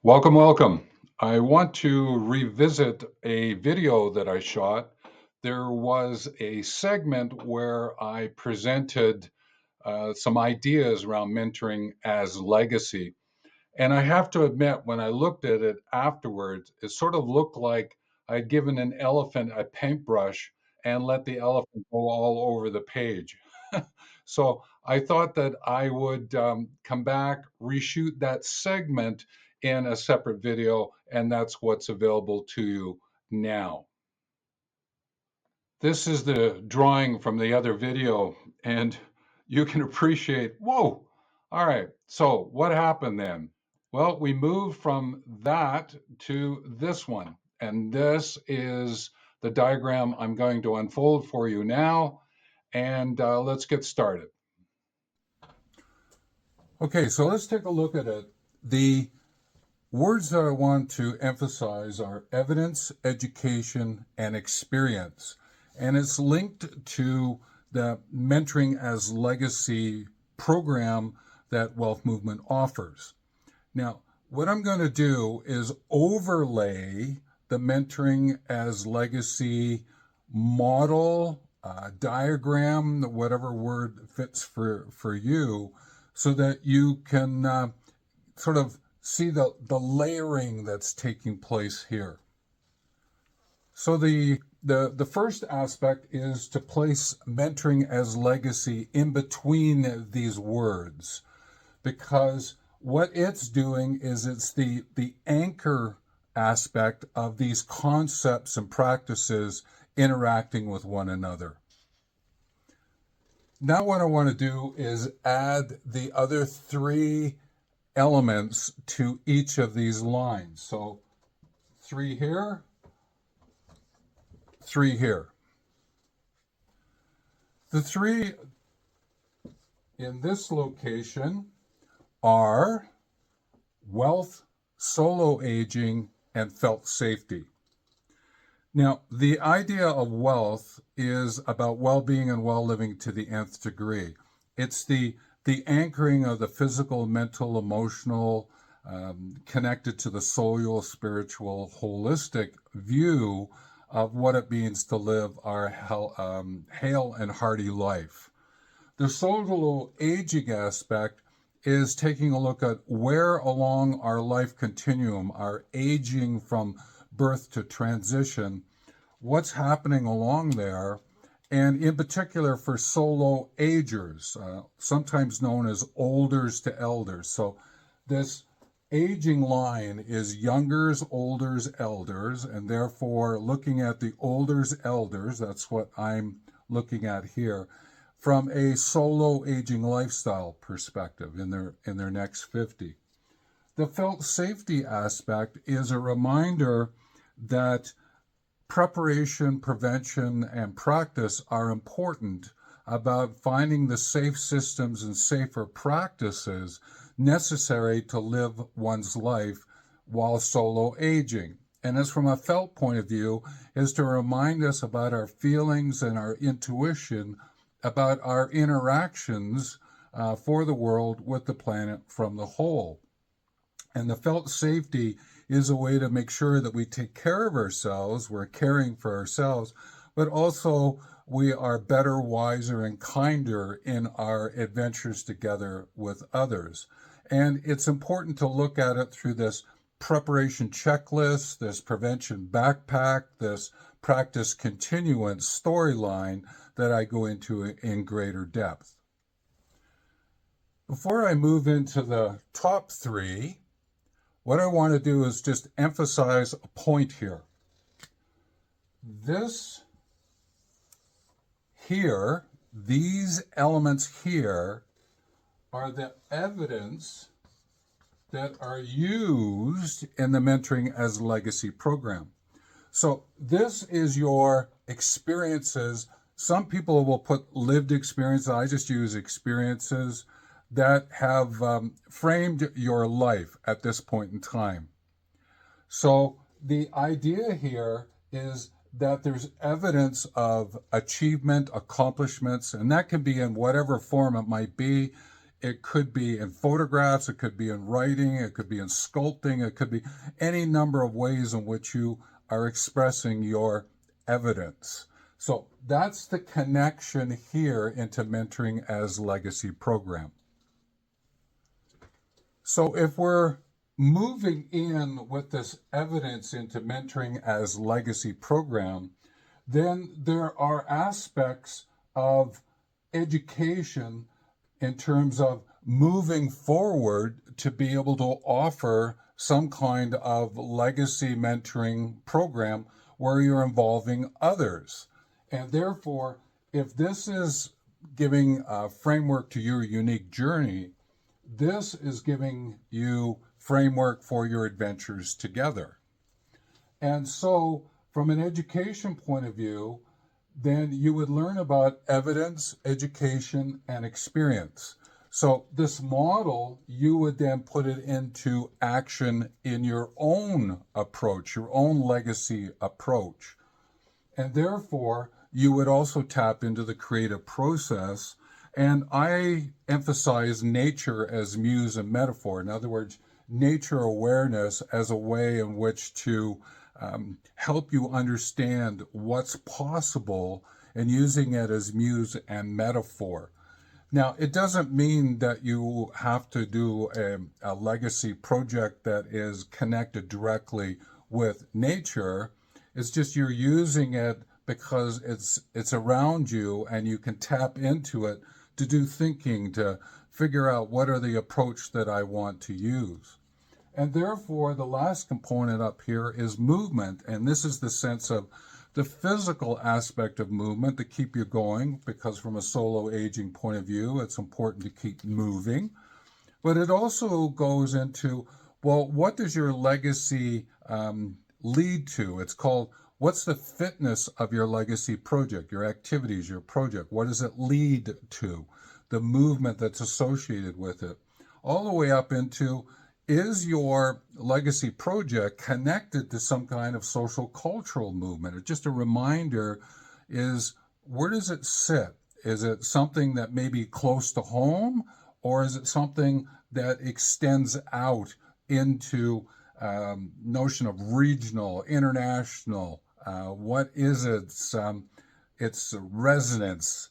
Welcome, welcome. I want to revisit a video that I shot. There was a segment where I presented some ideas around mentoring as legacy. And I have to admit, when I looked at it afterwards, it sort of looked like I'd given an elephant a paintbrush and let the elephant go all over the page. So I thought that I would come back, reshoot that segment in a separate video, and that's what's available to you now. This is the drawing from the other video, and you can appreciate, whoa, all right, so what happened then? Well, we moved from that to this one, and this is the diagram I'm going to unfold for you now, and let's get started. Okay, so let's take a look at it. The words that I want to emphasize are evidence, education, and experience. And it's linked to the Mentoring as Legacy program that Wealth Movement offers. Now, what I'm going to do is overlay the Mentoring as Legacy model, diagram, whatever word fits for you, so that you can sort of see the layering that's taking place here. So the first aspect is to place mentoring as legacy in between these words, because what it's doing is it's the anchor aspect of these concepts and practices interacting with one another. Now what I want to do is add the other three elements to each of these lines. So 3 here, 3 here. The 3 in this location are wealth, solo aging, and felt safety. Now, the idea of wealth is about well-being and well-living to the nth degree. It's the anchoring of the physical, mental, emotional, connected to the soul, spiritual, holistic view of what it means to live our hale and hearty life. The solo aging aspect is taking a look at where along our life continuum, our aging from birth to transition, what's happening along there, and in particular for solo agers, sometimes known as olders to elders. So this aging line is youngers, olders, elders, and therefore looking at the olders, elders, that's what I'm looking at here, from a solo aging lifestyle perspective in their next 50. The felt safety aspect is a reminder that preparation, prevention, and practice are important about finding the safe systems and safer practices necessary to live one's life while solo aging. And as from a felt point of view, is to remind us about our feelings and our intuition about our interactions for the world with the planet from the whole. And the felt safety is a way to make sure that we take care of ourselves, we're caring for ourselves, but also we are better, wiser, and kinder in our adventures together with others. And it's important to look at it through this preparation checklist, this prevention backpack, this practice continuance storyline that I go into in greater depth. Before I move into the top 3, what I want to do is just emphasize a point here. This here, these elements here, are the evidence that are used in the Mentoring as Legacy program. So this is your experiences. Some people will put lived experiences. I just use experiences that have framed your life at this point in time. So the idea here is that there's evidence of achievement, accomplishments, and that can be in whatever form it might be. It could be in photographs, it could be in writing, it could be in sculpting, it could be any number of ways in which you are expressing your evidence. So that's the connection here into mentoring as legacy program. So if we're moving in with this evidence into mentoring as legacy program, then there are aspects of education in terms of moving forward to be able to offer some kind of legacy mentoring program where you're involving others. And therefore, if this is giving a framework to your unique journey, this is giving you framework for your adventures together. And so, from an education point of view, then you would learn about evidence, education, and experience. So this model, you would then put it into action in your own approach, your own legacy approach. And therefore, you would also tap into the creative process. And I emphasize nature as muse and metaphor. In other words, nature awareness as a way in which to help you understand what's possible and using it as muse and metaphor. Now, it doesn't mean that you have to do a legacy project that is connected directly with nature. It's just you're using it because it's around you and you can tap into it to do thinking, to figure out what are the approach that I want to use. And therefore, the last component up here is movement. And this is the sense of the physical aspect of movement to keep you going, because from a solo aging point of view, it's important to keep moving. But it also goes into, well, what does your legacy lead to? It's called, what's the fitness of your legacy project, your activities, your project? What does it lead to? The movement that's associated with it. All the way up into, is your legacy project connected to some kind of social cultural movement? Or just a reminder is, where does it sit? Is it something that may be close to home, or is it something that extends out into notion of regional, international? What is its resonance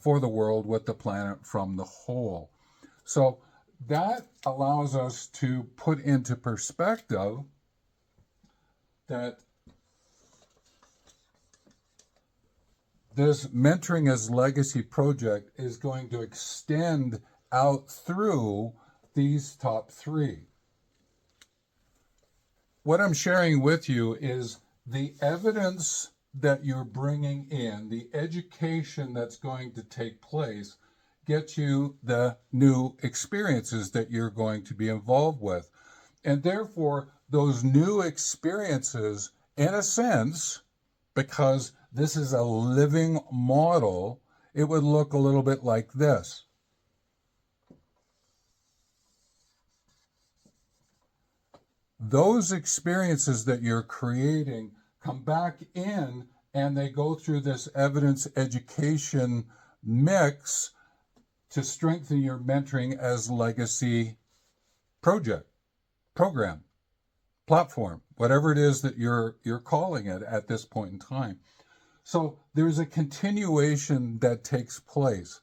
for the world with the planet from the whole? So that allows us to put into perspective that this mentoring as legacy project is going to extend out through these top three. What I'm sharing with you is the evidence that you're bringing in, the education that's going to take place, get you the new experiences that you're going to be involved with. And therefore, those new experiences, in a sense, because this is a living model, it would look a little bit like this. Those experiences that you're creating come back in and they go through this evidence education mix to strengthen your mentoring as legacy project, program, platform, whatever it is that you're calling it at this point in time. So there's a continuation that takes place.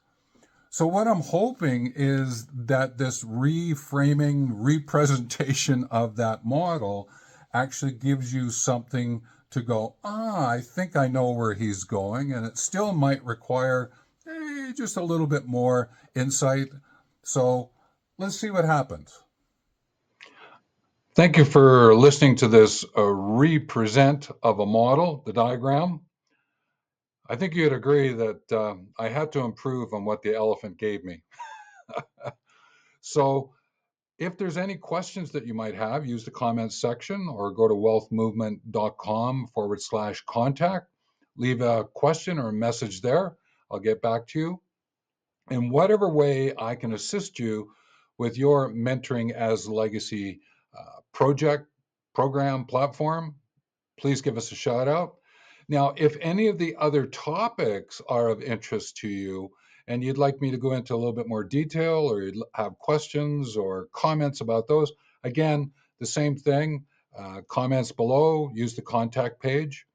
So what I'm hoping is that this reframing, representation of that model actually gives you something to go, I think I know where he's going, and it still might require just a little bit more insight. So let's see what happens. Thank you for listening to this represent of a model, the diagram. I think you'd agree that I had to improve on what the elephant gave me. So if there's any questions that you might have, use the comments section or go to wealthmovement.com/contact. Leave a question or a message there. I'll get back to you. In whatever way I can assist you with your mentoring as legacy project, program, platform, please give us a shout out. Now, if any of the other topics are of interest to you and you'd like me to go into a little bit more detail, or you'd have questions or comments about those, again, the same thing, comments below, use the contact page.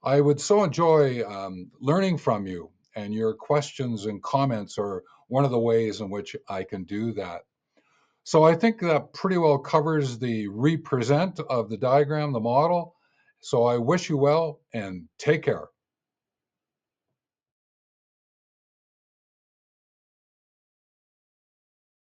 I would so enjoy learning from you, and your questions and comments are one of the ways in which I can do that. So I think that pretty well covers the represent of the diagram, the model. So I wish you well and take care.